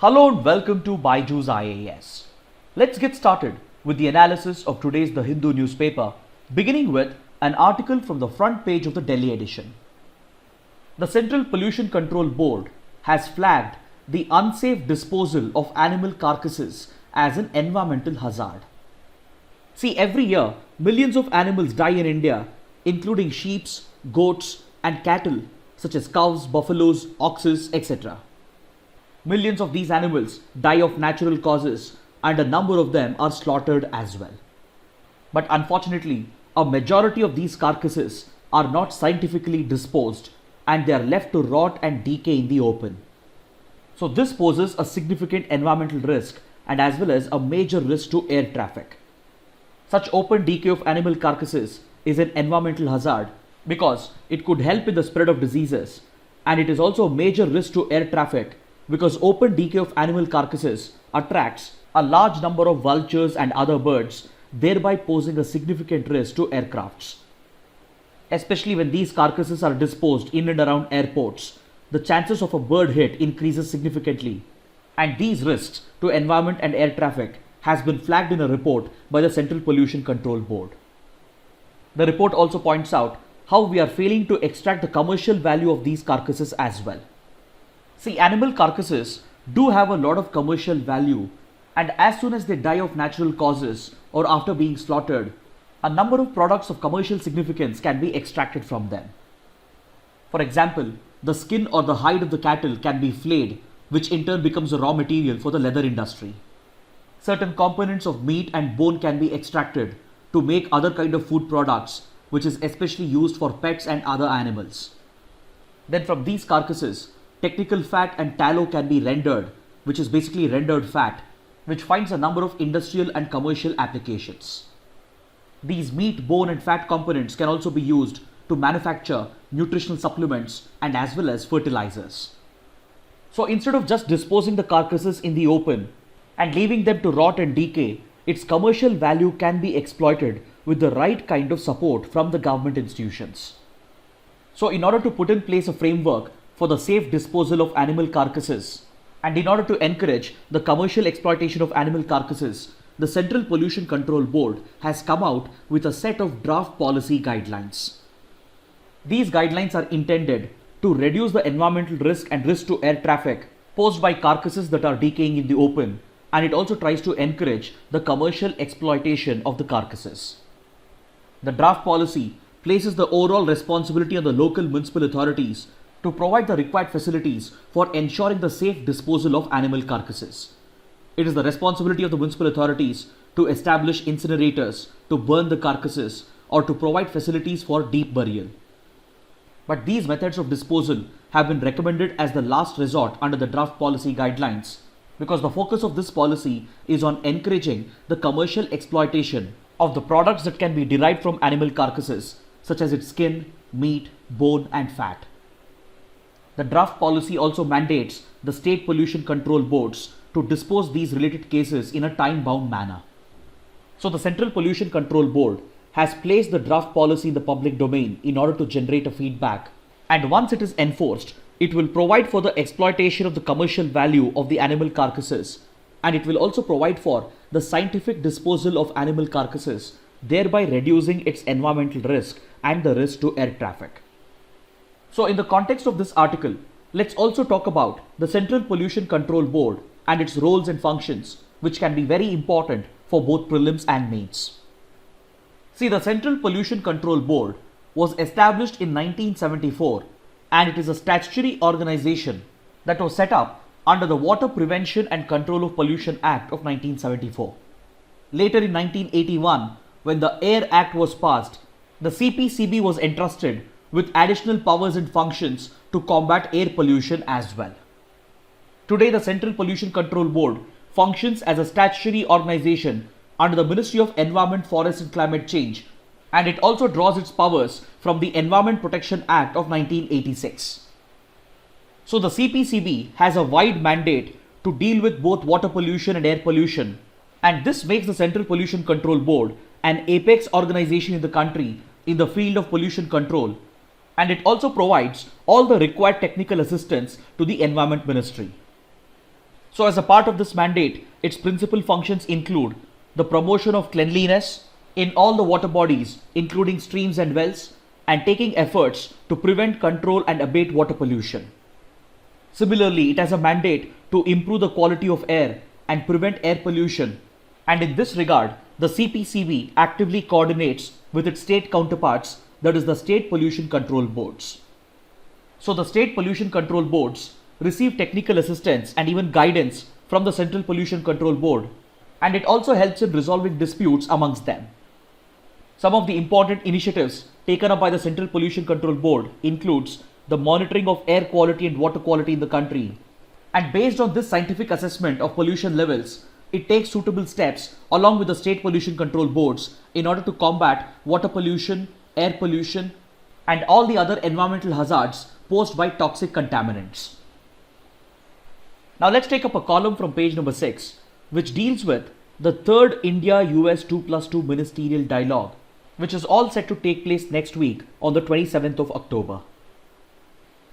Hello and welcome to BYJU'S IAS. Let's get started with the analysis of today's The Hindu newspaper, beginning with an article from the front page of the Delhi edition. The Central Pollution Control Board has flagged the unsafe disposal of animal carcasses as an environmental hazard. See, every year, millions of animals die in India, including sheep, goats, and cattle, such as cows, buffaloes, oxes, etc. Millions of these animals die of natural causes, and a number of them are slaughtered as well. But unfortunately, a majority of these carcasses are not scientifically disposed, and they are left to rot and decay in the open. So this poses a significant environmental risk and as well as a major risk to air traffic. Such open decay of animal carcasses is an environmental hazard because it could help in the spread of diseases, and it is also a major risk to air traffic because open decay of animal carcasses attracts a large number of vultures and other birds, thereby posing a significant risk to aircrafts. Especially when these carcasses are disposed in and around airports, the chances of a bird hit increases significantly, and these risks to environment and air traffic has been flagged in a report by the Central Pollution Control Board. The report also points out how we are failing to extract the commercial value of these carcasses as well. See, animal carcasses do have a lot of commercial value, and as soon as they die of natural causes or after being slaughtered, a number of products of commercial significance can be extracted from them. For example, the skin or the hide of the cattle can be flayed, which in turn becomes a raw material for the leather industry. Certain components of meat and bone can be extracted to make other kind of food products, which is especially used for pets and other animals. Then from these carcasses, technical fat and tallow can be rendered, which is basically rendered fat, which finds a number of industrial and commercial applications. These meat, bone and fat components can also be used to manufacture nutritional supplements and as well as fertilizers. So instead of just disposing the carcasses in the open and leaving them to rot and decay, its commercial value can be exploited with the right kind of support from the government institutions. So in order to put in place a framework for the safe disposal of animal carcasses, and in order to encourage the commercial exploitation of animal carcasses, the Central Pollution Control Board has come out with a set of draft policy guidelines. These guidelines are intended to reduce the environmental risk and risk to air traffic posed by carcasses that are decaying in the open, and it also tries to encourage the commercial exploitation of the carcasses. The draft policy places the overall responsibility on the local municipal authorities to provide the required facilities for ensuring the safe disposal of animal carcasses. It is the responsibility of the municipal authorities to establish incinerators, to burn the carcasses, or to provide facilities for deep burial. But these methods of disposal have been recommended as the last resort under the draft policy guidelines because the focus of this policy is on encouraging the commercial exploitation of the products that can be derived from animal carcasses, such as its skin, meat, bone and fat. The draft policy also mandates the state pollution control boards to dispose these related cases in a time-bound manner. So the Central Pollution Control Board has placed the draft policy in the public domain in order to generate a feedback, and once it is enforced, it will provide for the exploitation of the commercial value of the animal carcasses, and it will also provide for the scientific disposal of animal carcasses, thereby reducing its environmental risk and the risk to air traffic. So in the context of this article, let's also talk about the Central Pollution Control Board and its roles and functions, which can be very important for both prelims and mains. See, the Central Pollution Control Board was established in 1974, and it is a statutory organization that was set up under the Water Prevention and Control of Pollution Act of 1974. Later in 1981, when the Air Act was passed, the CPCB was entrusted with additional powers and functions to combat air pollution as well. Today, the Central Pollution Control Board functions as a statutory organization under the Ministry of Environment, Forest and Climate Change, and it also draws its powers from the Environment Protection Act of 1986. So the CPCB has a wide mandate to deal with both water pollution and air pollution, and this makes the Central Pollution Control Board an apex organization in the country in the field of pollution control, and it also provides all the required technical assistance to the Environment Ministry. So as a part of this mandate, its principal functions include the promotion of cleanliness in all the water bodies, including streams and wells, and taking efforts to prevent, control and abate water pollution. Similarly, it has a mandate to improve the quality of air and prevent air pollution, and in this regard, the CPCB actively coordinates with its state counterparts, that is the State Pollution Control Boards. So the State Pollution Control Boards receive technical assistance and even guidance from the Central Pollution Control Board, and it also helps in resolving disputes amongst them. Some of the important initiatives taken up by the Central Pollution Control Board includes the monitoring of air quality and water quality in the country. And based on this scientific assessment of pollution levels, it takes suitable steps along with the State Pollution Control Boards in order to combat water pollution, air pollution, and all the other environmental hazards posed by toxic contaminants. Now let's take up a column from page number 6, which deals with the third India-US 2+2 Ministerial Dialogue, which is all set to take place next week on the 27th of October.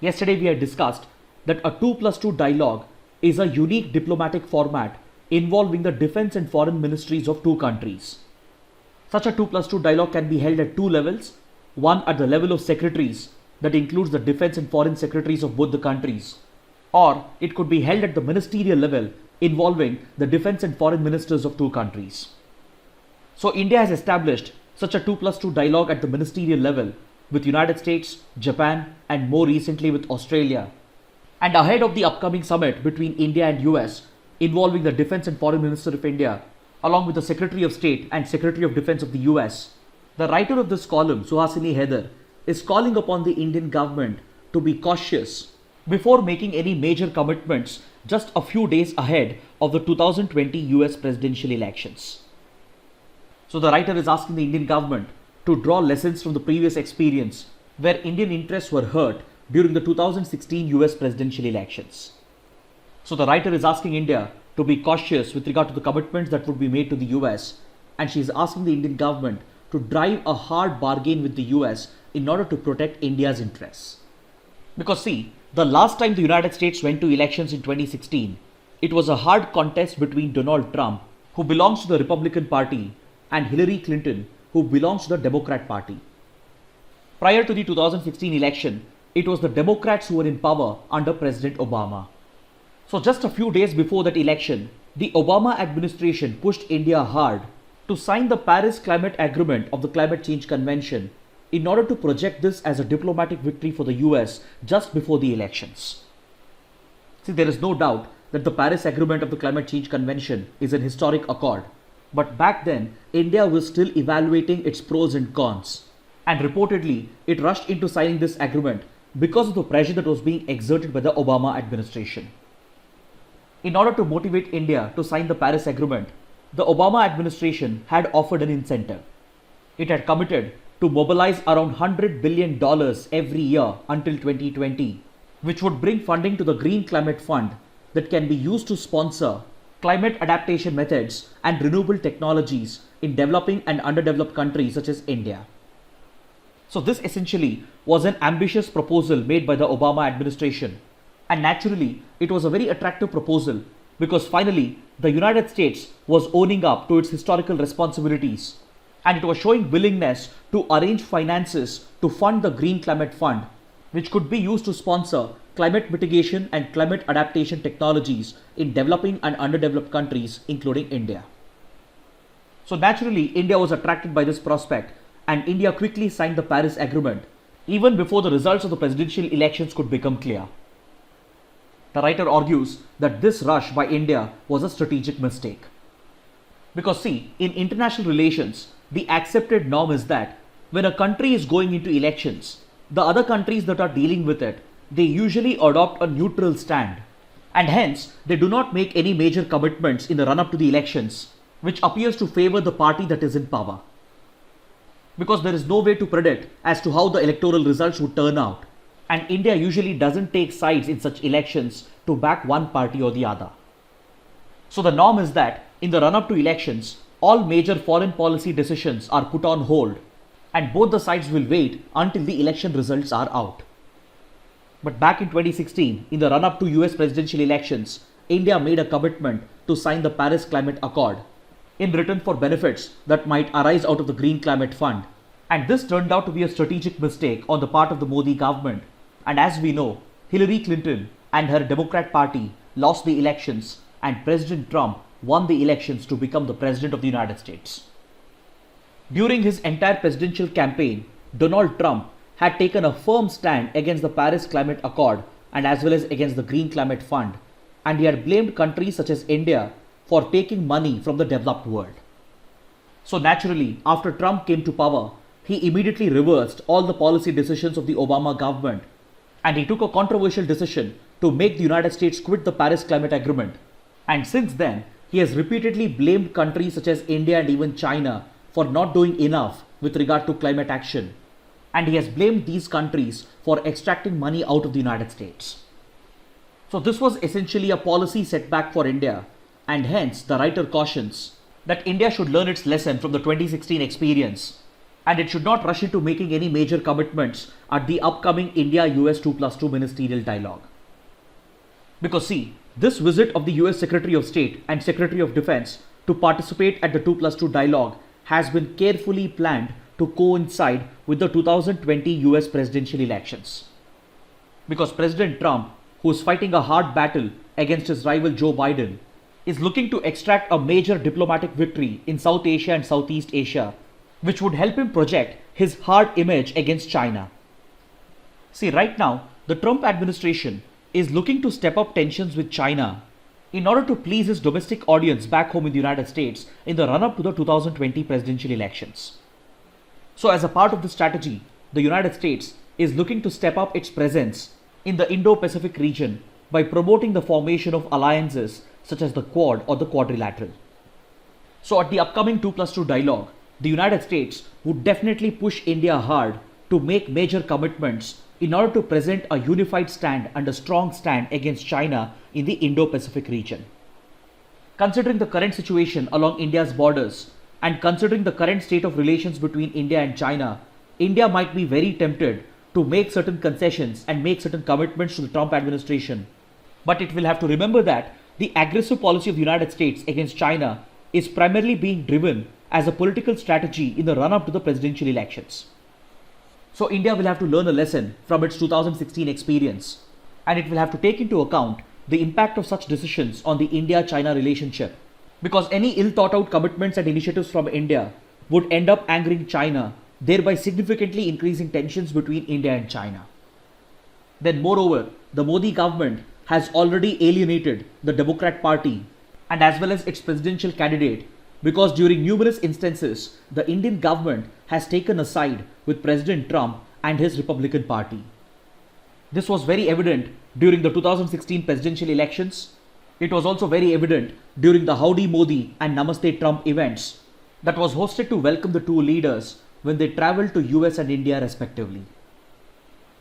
Yesterday we had discussed that a 2+2 dialogue is a unique diplomatic format involving the defense and foreign ministries of two countries. Such a 2+2 dialogue can be held at two levels, one at the level of secretaries, that includes the defense and foreign secretaries of both the countries, or it could be held at the ministerial level involving the defense and foreign ministers of two countries. So India has established such a 2+2 dialogue at the ministerial level with United States, Japan, and more recently with Australia. And ahead of the upcoming summit between India and US involving the Defense and Foreign Minister of India, along with the Secretary of State and Secretary of Defense of the US, the writer of this column, Suhasini Heather, is calling upon the Indian government to be cautious before making any major commitments just a few days ahead of the 2020 US presidential elections. So the writer is asking the Indian government to draw lessons from the previous experience where Indian interests were hurt during the 2016 US presidential elections. So the writer is asking India to be cautious with regard to the commitments that would be made to the US, and she is asking the Indian government to drive a hard bargain with the US in order to protect India's interests. Because see, the last time the United States went to elections in 2016, it was a hard contest between Donald Trump, who belongs to the Republican Party, and Hillary Clinton, who belongs to the Democrat Party. Prior to the 2016 election, it was the Democrats who were in power under President Obama. So just a few days before that election, the Obama administration pushed India hard to sign the Paris Climate Agreement of the Climate Change Convention in order to project this as a diplomatic victory for the US just before the elections. See, there is no doubt that the Paris Agreement of the Climate Change Convention is an historic accord. But back then, India was still evaluating its pros and cons. And reportedly, it rushed into signing this agreement because of the pressure that was being exerted by the Obama administration. In order to motivate India to sign the Paris Agreement, the Obama administration had offered an incentive. It had committed to mobilize around $100 billion every year until 2020, which would bring funding to the Green Climate Fund that can be used to sponsor climate adaptation methods and renewable technologies in developing and underdeveloped countries such as India. So this essentially was an ambitious proposal made by the Obama administration. And naturally, it was a very attractive proposal because finally, the United States was owning up to its historical responsibilities, and it was showing willingness to arrange finances to fund the Green Climate Fund, which could be used to sponsor climate mitigation and climate adaptation technologies in developing and underdeveloped countries, including India. So naturally, India was attracted by this prospect, and India quickly signed the Paris Agreement, even before the results of the presidential elections could become clear. The writer argues that this rush by India was a strategic mistake. Because see, in international relations, the accepted norm is that when a country is going into elections, the other countries that are dealing with it, they usually adopt a neutral stand, and hence they do not make any major commitments in the run-up to the elections, which appears to favor the party that is in power. Because there is no way to predict as to how the electoral results would turn out, and India usually doesn't take sides in such elections to back one party or the other. So the norm is that in the run-up to elections, all major foreign policy decisions are put on hold, and both the sides will wait until the election results are out. But back in 2016, in the run-up to US presidential elections, India made a commitment to sign the Paris Climate Accord in return for benefits that might arise out of the Green Climate Fund. And this turned out to be a strategic mistake on the part of the Modi government. And as we know, Hillary Clinton and her Democrat Party lost the elections, and President Trump won the elections to become the President of the United States. During his entire presidential campaign, Donald Trump had taken a firm stand against the Paris Climate Accord and as well as against the Green Climate Fund, and he had blamed countries such as India for taking money from the developed world. So naturally, after Trump came to power, he immediately reversed all the policy decisions of the Obama government, and he took a controversial decision to make the United States quit the Paris Climate Agreement. And since then, he has repeatedly blamed countries such as India and even China for not doing enough with regard to climate action. And he has blamed these countries for extracting money out of the United States. So this was essentially a policy setback for India, and hence the writer cautions that India should learn its lesson from the 2016 experience, and it should not rush into making any major commitments at the upcoming India-US 2+2 ministerial dialogue. Because see, this visit of the US Secretary of State and Secretary of Defense to participate at the 2+2 dialogue has been carefully planned to coincide with the 2020 US presidential elections. Because President Trump, who is fighting a hard battle against his rival Joe Biden, is looking to extract a major diplomatic victory in South Asia and Southeast Asia, which would help him project his hard image against China. See, right now, the Trump administration is looking to step up tensions with China in order to please his domestic audience back home in the United States in the run-up to the 2020 presidential elections. So as a part of this strategy, the United States is looking to step up its presence in the Indo-Pacific region by promoting the formation of alliances such as the Quad or the Quadrilateral. So at the upcoming 2+2 dialogue, the United States would definitely push India hard to make major commitments in order to present a unified stand and a strong stand against China in the Indo-Pacific region. Considering the current situation along India's borders and considering the current state of relations between India and China, India might be very tempted to make certain concessions and make certain commitments to the Trump administration. But it will have to remember that the aggressive policy of the United States against China is primarily being driven as a political strategy in the run-up to the presidential elections. So India will have to learn a lesson from its 2016 experience, and it will have to take into account the impact of such decisions on the India-China relationship, because any ill-thought-out commitments and initiatives from India would end up angering China, thereby significantly increasing tensions between India and China. Then moreover, the Modi government has already alienated the Democrat Party and as well as its presidential candidate, because during numerous instances, the Indian government has taken a side with President Trump and his Republican Party. This was very evident during the 2016 presidential elections. It was also very evident during the Howdy Modi and Namaste Trump events that was hosted to welcome the two leaders when they traveled to US and India respectively.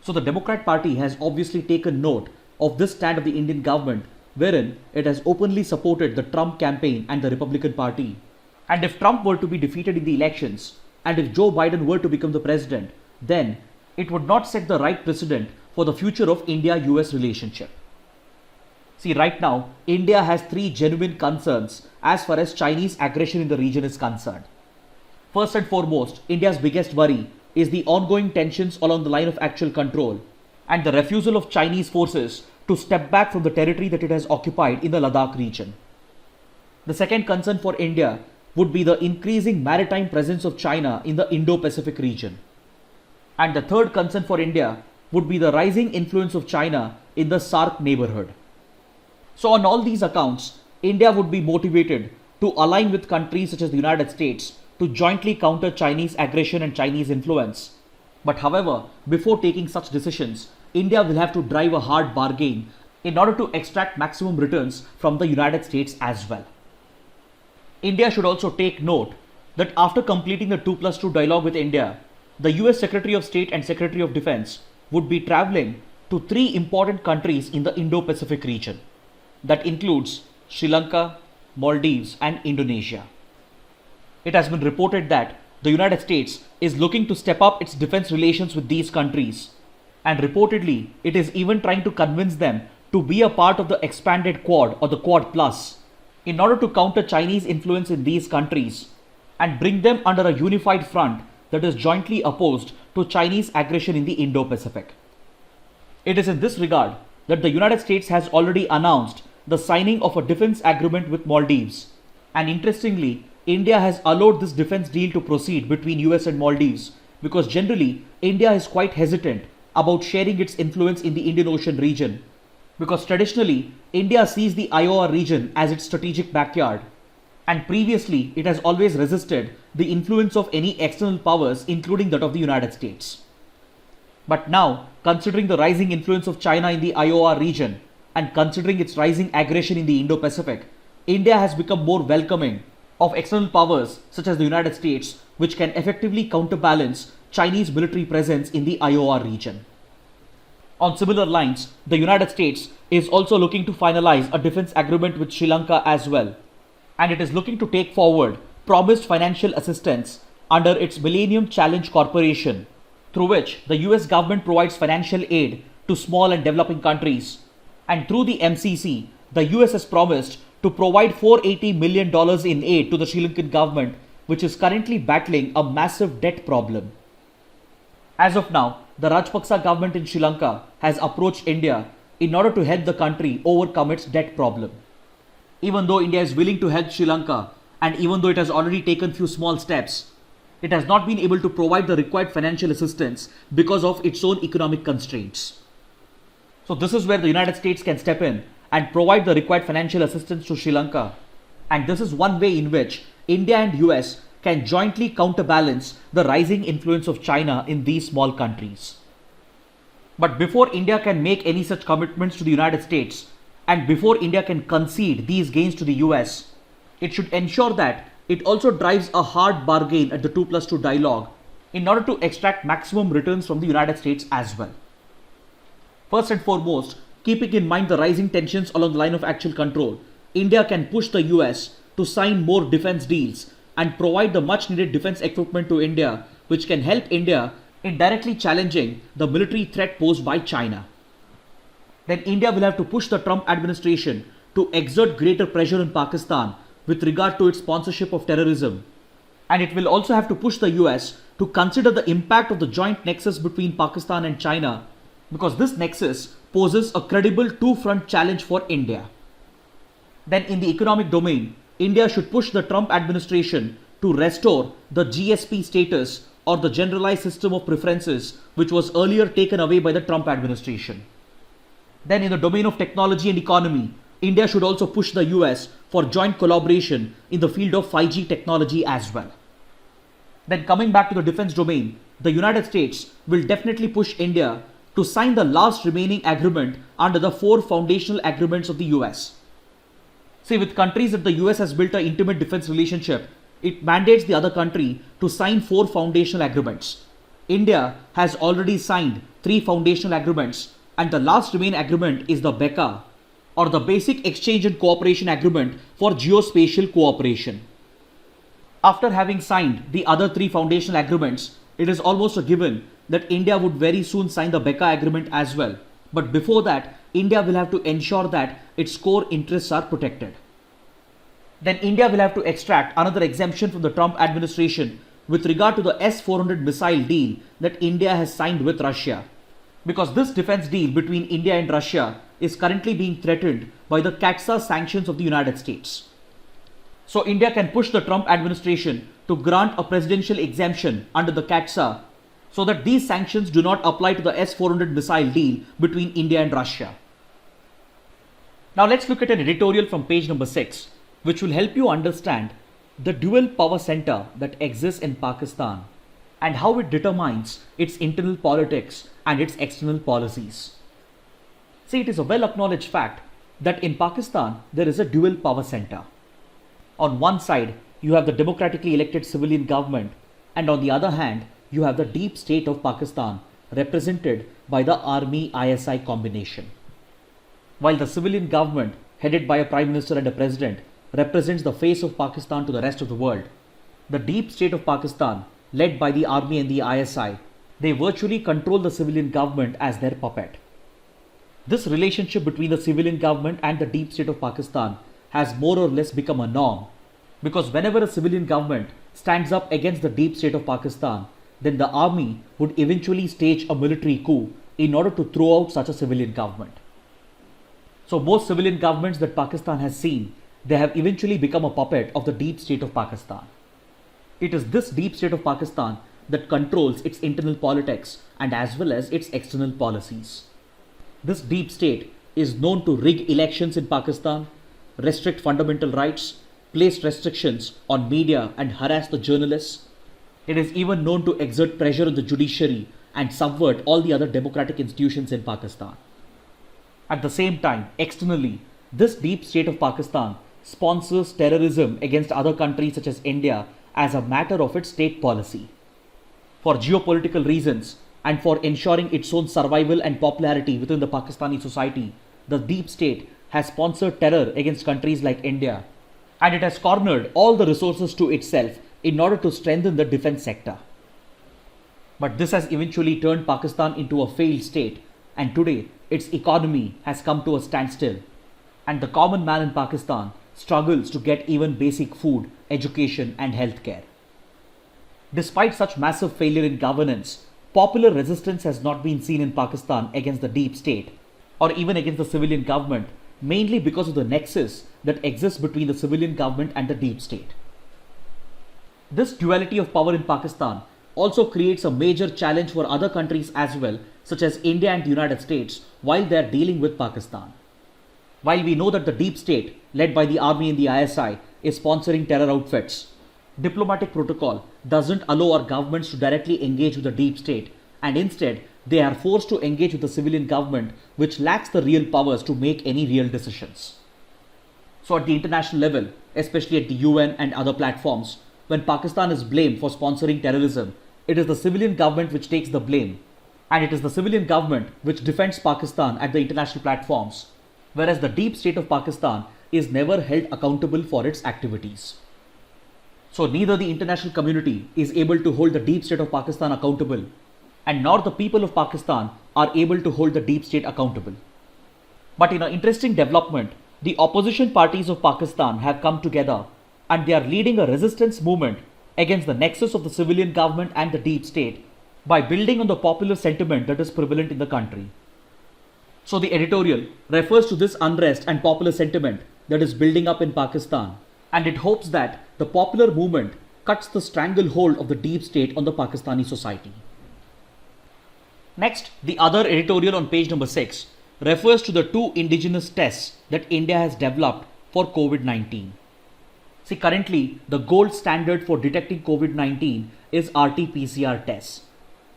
So the Democrat Party has obviously taken note of this stand of the Indian government, wherein it has openly supported the Trump campaign and the Republican Party. And if Trump were to be defeated in the elections, and if Joe Biden were to become the president, then it would not set the right precedent for the future of India-US relationship. See, right now, India has three genuine concerns as far as Chinese aggression in the region is concerned. First and foremost, India's biggest worry is the ongoing tensions along the line of actual control and the refusal of Chinese forces to step back from the territory that it has occupied in the Ladakh region. The second concern for India would be the increasing maritime presence of China in the Indo-Pacific region. And the third concern for India would be the rising influence of China in the SAARC neighborhood. So on all these accounts, India would be motivated to align with countries such as the United States to jointly counter Chinese aggression and Chinese influence. But however, before taking such decisions, India will have to drive a hard bargain in order to extract maximum returns from the United States as well. India should also take note that after completing the 2+2 dialogue with India, the US Secretary of State and Secretary of Defense would be traveling to three important countries in the Indo-Pacific region. That includes Sri Lanka, Maldives and Indonesia. It has been reported that the United States is looking to step up its defense relations with these countries, and reportedly it is even trying to convince them to be a part of the expanded Quad or the Quad Plus in order to counter Chinese influence in these countries and bring them under a unified front that is jointly opposed to Chinese aggression in the Indo-Pacific. It is in this regard that the United States has already announced the signing of a defense agreement with Maldives, and interestingly, India has allowed this defense deal to proceed between US and Maldives because generally India is quite hesitant about sharing its influence in the Indian Ocean region because traditionally India sees the IOR region as its strategic backyard, and previously it has always resisted the influence of any external powers including that of the United States. But now, considering the rising influence of China in the IOR region and considering its rising aggression in the Indo-Pacific, India has become more welcoming of external powers such as the United States, which can effectively counterbalance Chinese military presence in the IOR region. On similar lines, the United States is also looking to finalize a defense agreement with Sri Lanka as well, and it is looking to take forward promised financial assistance under its Millennium Challenge Corporation, through which the US government provides financial aid to small and developing countries, and through the MCC, the US has promised to provide $480 million in aid to the Sri Lankan government, which is currently battling a massive debt problem. As of now, the Rajapaksa government in Sri Lanka has approached India in order to help the country overcome its debt problem. Even though India is willing to help Sri Lanka, and even though it has already taken few small steps, it has not been able to provide the required financial assistance because of its own economic constraints. So this is where the United States can step in and provide the required financial assistance to Sri Lanka. And this is one way in which India and US can jointly counterbalance the rising influence of China in these small countries. But before India can make any such commitments to the United States, and before India can concede these gains to the US, it should ensure that it also drives a hard bargain at the 2+2 dialogue in order to extract maximum returns from the United States as well. First and foremost, keeping in mind the rising tensions along the line of actual control, India can push the US to sign more defense deals and provide the much needed defense equipment to India, which can help India in directly challenging the military threat posed by China. Then India will have to push the Trump administration to exert greater pressure on Pakistan with regard to its sponsorship of terrorism. And it will also have to push the US to consider the impact of the joint nexus between Pakistan and China, because this nexus poses a credible two-front challenge for India. Then in the economic domain, India should push the Trump administration to restore the GSP status or the generalized system of preferences which was earlier taken away by the Trump administration. Then in the domain of technology and economy, India should also push the US for joint collaboration in the field of 5G technology as well. Then coming back to the defense domain, the United States will definitely push India to sign the last remaining agreement under the 4 foundational agreements of the US. See, with countries that the US has built an intimate defense relationship, it mandates the other country to sign 4 foundational agreements. India has already signed 3 foundational agreements, and the last remaining agreement is the BECA, or the Basic Exchange and Cooperation Agreement for Geospatial Cooperation. After having signed the other 3 foundational agreements, it is almost a given that India would very soon sign the BECA agreement as well. But before that, India will have to ensure that its core interests are protected. Then India will have to extract another exemption from the Trump administration with regard to the S-400 missile deal that India has signed with Russia, because this defense deal between India and Russia is currently being threatened by the CATSA sanctions of the United States. So India can push the Trump administration to grant a presidential exemption under the CATSA so that these sanctions do not apply to the S-400 missile deal between India and Russia. Now let's look at an editorial from page number 6, which will help you understand the dual power center that exists in Pakistan and how it determines its internal politics and its external policies. See, it is a well acknowledged fact that in Pakistan there is a dual power center. On one side, you have the democratically elected civilian government, and on the other hand, you have the deep state of Pakistan represented by the army ISI combination. While the civilian government, headed by a prime minister and a president, represents the face of Pakistan to the rest of the world, the deep state of Pakistan, led by the army and the ISI, they virtually control the civilian government as their puppet. This relationship between the civilian government and the deep state of Pakistan has more or less become a norm, because whenever a civilian government stands up against the deep state of Pakistan, then the army would eventually stage a military coup in order to throw out such a civilian government. So most civilian governments that Pakistan has seen, they have eventually become a puppet of the deep state of Pakistan. It is this deep state of Pakistan that controls its internal politics and as well as its external policies. This deep state is known to rig elections in Pakistan, restrict fundamental rights, place restrictions on media and harass the journalists. It is even known to exert pressure on the judiciary and subvert all the other democratic institutions in Pakistan. At the same time, externally, this deep state of Pakistan sponsors terrorism against other countries such as India as a matter of its state policy. For geopolitical reasons and for ensuring its own survival and popularity within the Pakistani society, the deep state has sponsored terror against countries like India, and it has cornered all the resources to itself in order to strengthen the defense sector. But this has eventually turned Pakistan into a failed state, and today its economy has come to a standstill, and the common man in Pakistan struggles to get even basic food, education and healthcare. Despite such massive failure in governance, popular resistance has not been seen in Pakistan against the deep state or even against the civilian government, mainly because of the nexus that exists between the civilian government and the deep state. This duality of power in Pakistan also creates a major challenge for other countries as well, such as India and the United States, while they are dealing with Pakistan. While we know that the deep state, led by the army and the ISI, is sponsoring terror outfits, diplomatic protocol doesn't allow our governments to directly engage with the deep state, and instead they are forced to engage with the civilian government, which lacks the real powers to make any real decisions. So at the international level, especially at the UN and other platforms, when Pakistan is blamed for sponsoring terrorism, it is the civilian government which takes the blame, and it is the civilian government which defends Pakistan at the international platforms, whereas the deep state of Pakistan is never held accountable for its activities. So neither the international community is able to hold the deep state of Pakistan accountable, and nor the people of Pakistan are able to hold the deep state accountable. But in an interesting development, the opposition parties of Pakistan have come together and they are leading a resistance movement against the nexus of the civilian government and the deep state by building on the popular sentiment that is prevalent in the country. So the editorial refers to this unrest and popular sentiment that is building up in Pakistan, and it hopes that the popular movement cuts the stranglehold of the deep state on the Pakistani society. Next, the other editorial on page number 6 refers to the 2 indigenous tests that India has developed for COVID-19. See, currently the gold standard for detecting COVID-19 is RT-PCR tests.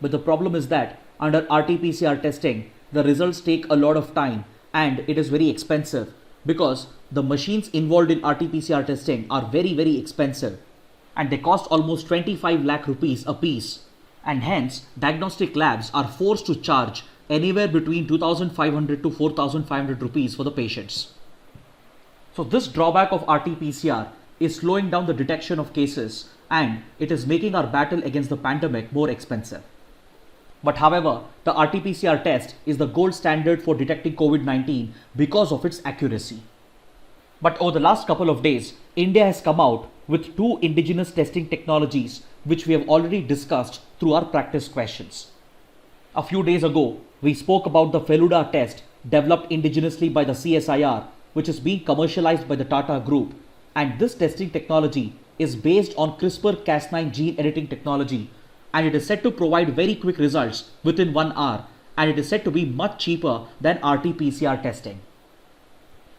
But the problem is that under RT-PCR testing, the results take a lot of time and it is very expensive, because the machines involved in RT-PCR testing are very expensive and they cost almost 25 lakh rupees a piece, and hence diagnostic labs are forced to charge anywhere between 2,500 to 4,500 rupees for the patients. So this drawback of RT-PCR is slowing down the detection of cases and it is making our battle against the pandemic more expensive. But however, the RT-PCR test is the gold standard for detecting COVID-19 because of its accuracy. But over the last couple of days, India has come out with 2 indigenous testing technologies which we have already discussed through our practice questions. A few days ago, we spoke about the Feluda test developed indigenously by the CSIR, which is being commercialized by the Tata Group, and this testing technology is based on CRISPR-Cas9 gene editing technology, and it is said to provide very quick results within 1 hour, and it is said to be much cheaper than RT-PCR testing.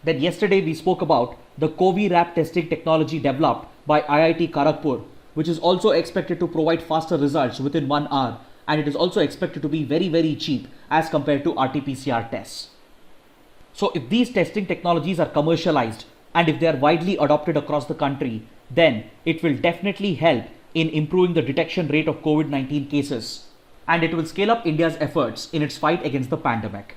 Then yesterday we spoke about the COVID-RAP testing technology developed by IIT Kharagpur, which is also expected to provide faster results within 1 hour, and it is also expected to be very cheap as compared to RT-PCR tests. So if these testing technologies are commercialized and if they are widely adopted across the country, then it will definitely help in improving the detection rate of COVID-19 cases, and it will scale up India's efforts in its fight against the pandemic.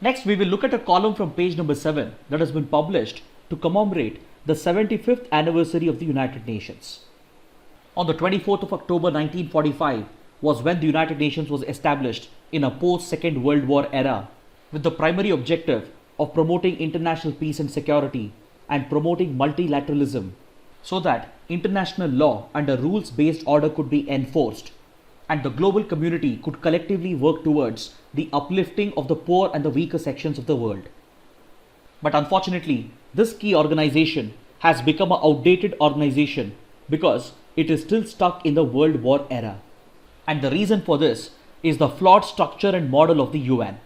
Next, we will look at a column from page number 7 that has been published to commemorate the 75th anniversary of the United Nations. On the 24th of October 1945 was when the United Nations was established in a post-Second World War era, with the primary objective of promoting international peace and security and promoting multilateralism so that international law and a rules-based order could be enforced and the global community could collectively work towards the uplifting of the poor and the weaker sections of the world. But unfortunately, this key organization has become an outdated organization because it is still stuck in the World War era. And the reason for this is the flawed structure and model of the UN.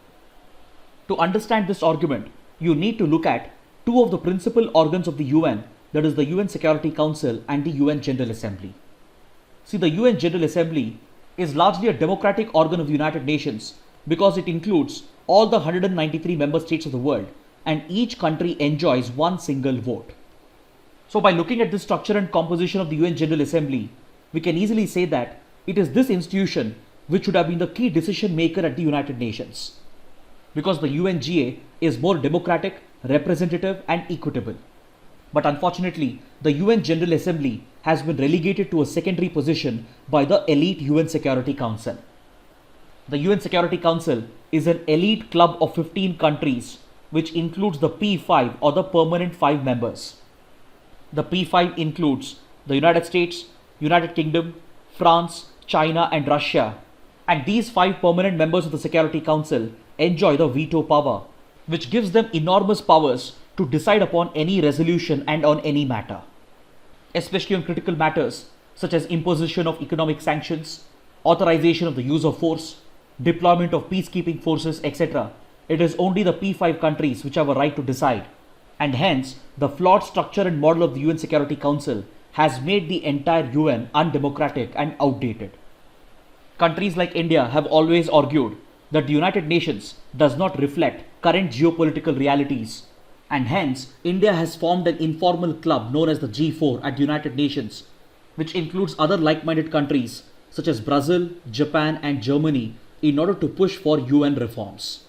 To understand this argument, you need to look at two of the principal organs of the UN, that is the UN Security Council and the UN General Assembly. See, the UN General Assembly is largely a democratic organ of the United Nations because it includes all the 193 member states of the world and each country enjoys one single vote. So by looking at the structure and composition of the UN General Assembly, we can easily say that it is this institution which should have been the key decision maker at the United Nations, because the UNGA is more democratic, representative and equitable. But unfortunately, the UN General Assembly has been relegated to a secondary position by the elite UN Security Council. The UN Security Council is an elite club of 15 countries which includes the P5 or the permanent 5 members. The P5 includes the United States, United Kingdom, France, China and Russia, and these 5 permanent members of the Security Council enjoy the veto power, which gives them enormous powers to decide upon any resolution and on any matter, especially on critical matters such as imposition of economic sanctions, authorization of the use of force, deployment of peacekeeping forces, etc. It is only the P5 countries which have a right to decide, and hence the flawed structure and model of the UN Security Council has made the entire UN undemocratic and outdated. Countries like India have always argued that the United Nations does not reflect current geopolitical realities, and hence India has formed an informal club known as the G4 at the United Nations, which includes other like-minded countries such as Brazil, Japan and Germany in order to push for UN reforms.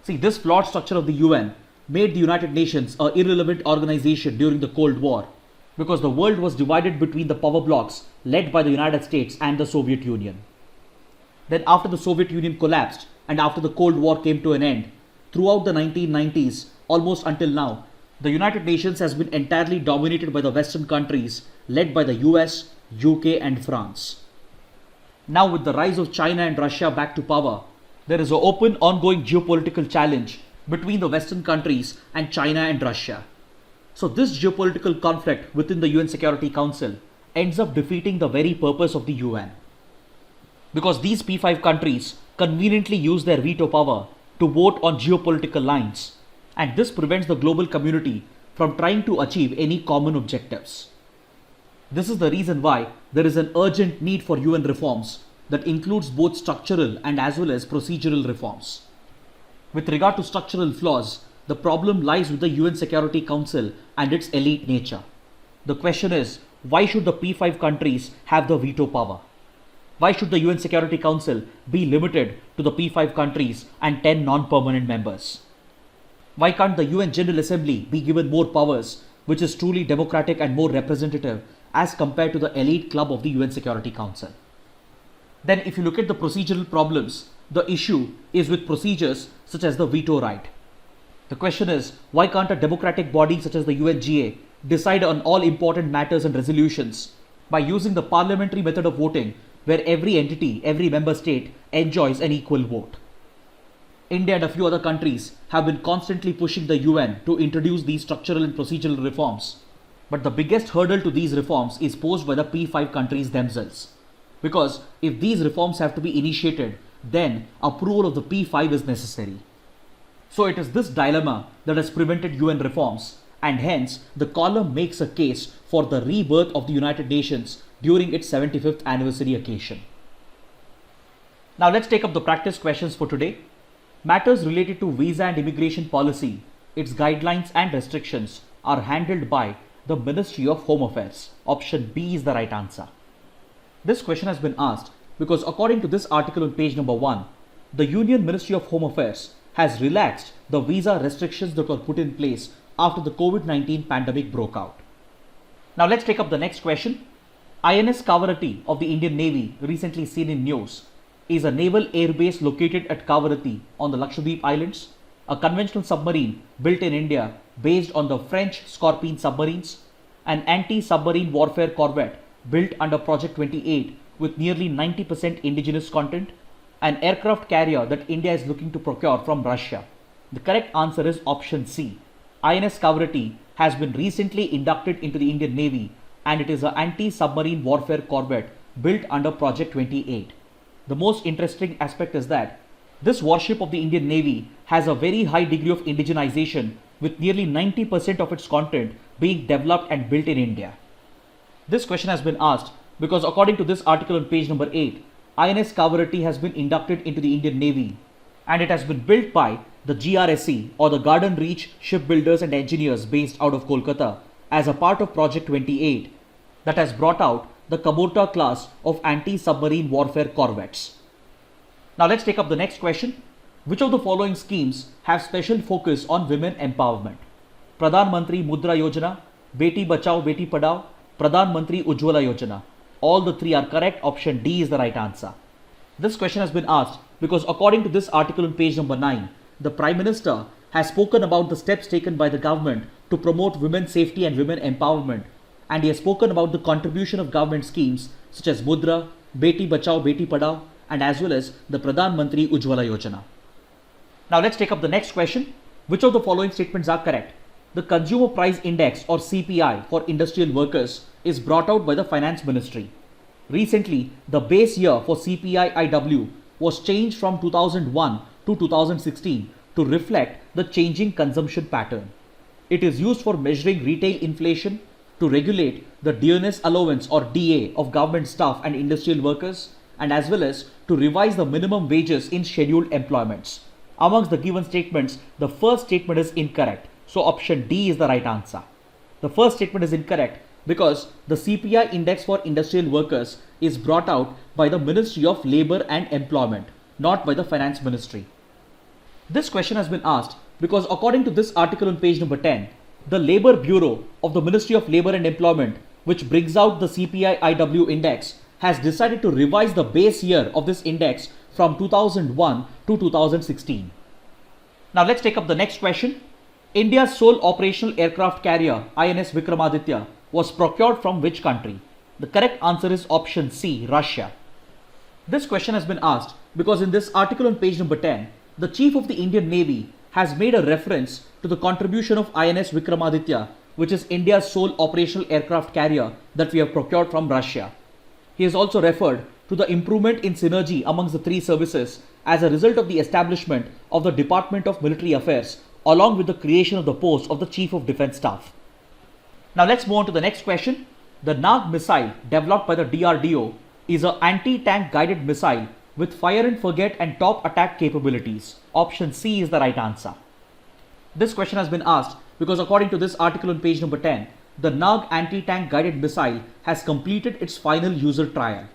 See, this flawed structure of the UN made the United Nations an irrelevant organization during the Cold War because the world was divided between the power blocs led by the United States and the Soviet Union. Then after the Soviet Union collapsed and after the Cold War came to an end, throughout the 1990s, almost until now, the United Nations has been entirely dominated by the Western countries led by the US, UK and France. Now with the rise of China and Russia back to power, there is an open ongoing geopolitical challenge between the Western countries and China and Russia. So this geopolitical conflict within the UN Security Council ends up defeating the very purpose of the UN. Because these P5 countries conveniently use their veto power to vote on geopolitical lines, and this prevents the global community from trying to achieve any common objectives. This is the reason why there is an urgent need for UN reforms that includes both structural and as well as procedural reforms. With regard to structural flaws, the problem lies with the UN Security Council and its elite nature. The question is, why should the P5 countries have the veto power? Why should the UN Security Council be limited to the P5 countries and 10 non-permanent members? Why can't the UN General Assembly be given more powers, which is truly democratic and more representative as compared to the elite club of the UN Security Council? Then if you look at the procedural problems, the issue is with procedures such as the veto right. The question is, why can't a democratic body such as the UNGA decide on all important matters and resolutions by using the parliamentary method of voting where every entity, every member state enjoys an equal vote? India and a few other countries have been constantly pushing the UN to introduce these structural and procedural reforms. But the biggest hurdle to these reforms is posed by the P5 countries themselves. Because if these reforms have to be initiated, then approval of the P5 is necessary. So it is this dilemma that has prevented UN reforms, and hence the column makes a case for the rebirth of the United Nations during its 75th anniversary occasion. Now let's take up the practice questions for today. Matters related to visa and immigration policy, its guidelines and restrictions are handled by the Ministry of Home Affairs. Option B is the right answer. This question has been asked because according to this article on page number 1, the Union Ministry of Home Affairs has relaxed the visa restrictions that were put in place after the COVID-19 pandemic broke out. Now let's take up the next question. INS Kavaratti of the Indian Navy, recently seen in news, is a naval airbase located at Kavaratti on the Lakshadweep Islands, a conventional submarine built in India based on the French Scorpion submarines, an anti-submarine warfare corvette built under Project 28 with nearly 90% indigenous content, an aircraft carrier that India is looking to procure from Russia. The correct answer is option C. INS Kavaratti has been recently inducted into the Indian Navy and it is an anti-submarine warfare corvette built under Project 28. The most interesting aspect is that this warship of the Indian Navy has a very high degree of indigenization with nearly 90% of its content being developed and built in India. This question has been asked because according to this article on page number 8, INS Kavaratti has been inducted into the Indian Navy and it has been built by the GRSE or the Garden Reach Shipbuilders and Engineers based out of Kolkata as a part of Project 28 that has brought out the Kamorta class of anti-submarine warfare corvettes. Now let's take up the next question. Which of the following schemes have special focus on women empowerment? Pradhan Mantri Mudra Yojana, Beti Bachao Beti Padhao, Pradhan Mantri Ujjwala Yojana. All the three are correct. Option D is the right answer. This question has been asked because according to this article on page number 9, the Prime Minister has spoken about the steps taken by the government to promote women's safety and women empowerment, and he has spoken about the contribution of government schemes such as Mudra, Beti Bachao Beti Padhao and as well as the Pradhan Mantri Ujjwala Yojana. Now let's take up the next question. Which of the following statements are correct? The Consumer Price Index or CPI for industrial workers is brought out by the Finance Ministry. Recently, the base year for CPI-IW was changed from 2001 to 2016 to reflect the changing consumption pattern. It is used for measuring retail inflation, to regulate the dearness allowance or DA of government staff and industrial workers, and as well as to revise the minimum wages in scheduled employments. Amongst the given statements, the first statement is incorrect. So option D is the right answer. The first statement is incorrect because the CPI index for industrial workers is brought out by the Ministry of Labour and Employment, not by the Finance Ministry. This question has been asked because according to this article on page number 10, the Labour Bureau of the Ministry of Labour and Employment, which brings out the CPI-IW index, has decided to revise the base year of this index from 2001 to 2016. Now let's take up the next question. India's sole operational aircraft carrier, INS Vikramaditya, was procured from which country? The correct answer is option C, Russia. This question has been asked because in this article on page number 10, the Chief of the Indian Navy has made a reference to the contribution of INS Vikramaditya, which is India's sole operational aircraft carrier that we have procured from Russia. He has also referred to the improvement in synergy amongst the three services as a result of the establishment of the Department of Military Affairs along with the creation of the post of the Chief of Defence Staff. Now let's move on to the next question. The Nag missile developed by the DRDO is an anti-tank guided missile with fire and forget and top attack capabilities. Option C is the right answer. This question has been asked because according to this article on page number 10, the Nag Anti-tank guided missile has completed its final user trial.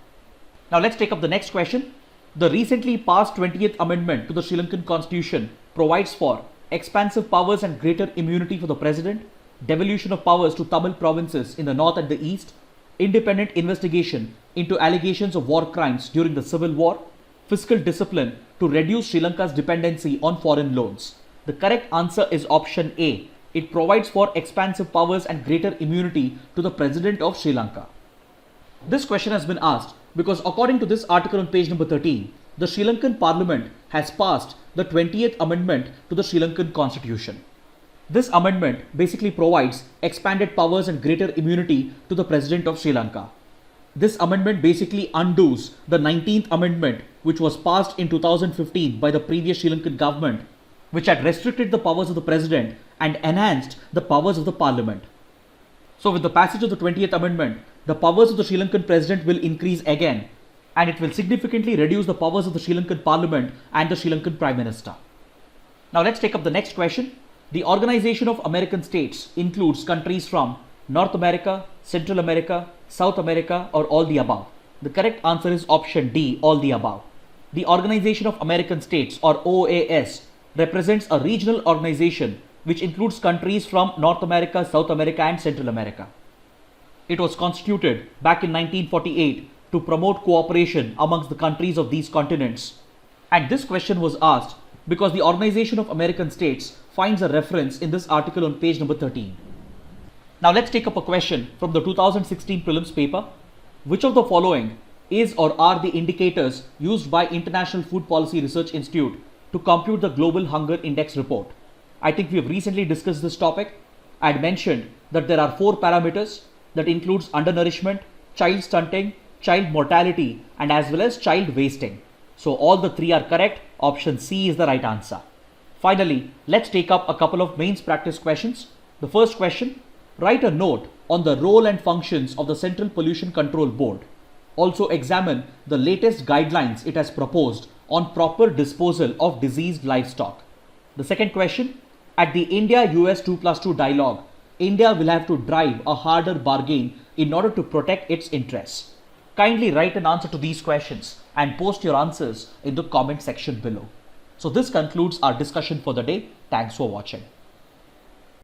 Now let's take up the next question. The recently passed 20th Amendment to the Sri Lankan Constitution provides for expansive powers and greater immunity for the President, devolution of powers to Tamil provinces in the north and the east, independent investigation into allegations of war crimes during the civil war, fiscal discipline to reduce Sri Lanka's dependency on foreign loans. The correct answer is option A. It provides for expansive powers and greater immunity to the President of Sri Lanka. This question has been asked because according to this article on page number 13, the Sri Lankan Parliament has passed the 20th Amendment to the Sri Lankan Constitution. This amendment basically provides expanded powers and greater immunity to the President of Sri Lanka. This amendment basically undoes the 19th Amendment which was passed in 2015 by the previous Sri Lankan government, which had restricted the powers of the President and enhanced the powers of the Parliament. So with the passage of the 20th Amendment, the powers of the Sri Lankan President will increase again, and it will significantly reduce the powers of the Sri Lankan Parliament and the Sri Lankan Prime Minister. Now let's take up the next question. The Organization of American States includes countries from North America, Central America, South America, or all the above. The correct answer is option D, all the above. The Organization of American States or OAS represents a regional organization which includes countries from North America, South America and Central America. It was constituted back in 1948 to promote cooperation amongst the countries of these continents? And this question was asked because the Organization of American States finds a reference in this article on page number 13. Now let's take up a question from the 2016 prelims paper. Which of the following is or are the indicators used by International Food Policy Research Institute to compute the Global Hunger Index report? I think we have recently discussed this topic. I had mentioned that there are 4 parameters that includes undernourishment, child stunting, child mortality, and as well as child wasting. So all the 3 are correct. Option C is the right answer. Finally, let's take up a couple of mains practice questions. The first question, write a note on the role and functions of the Central Pollution Control Board. Also examine the latest guidelines it has proposed on proper disposal of diseased livestock. The second question, at the India-US 2+2 dialogue, India will have to drive a harder bargain in order to protect its interests. Kindly write an answer to these questions and post your answers in the comment section below. So this concludes our discussion for the day. Thanks for watching.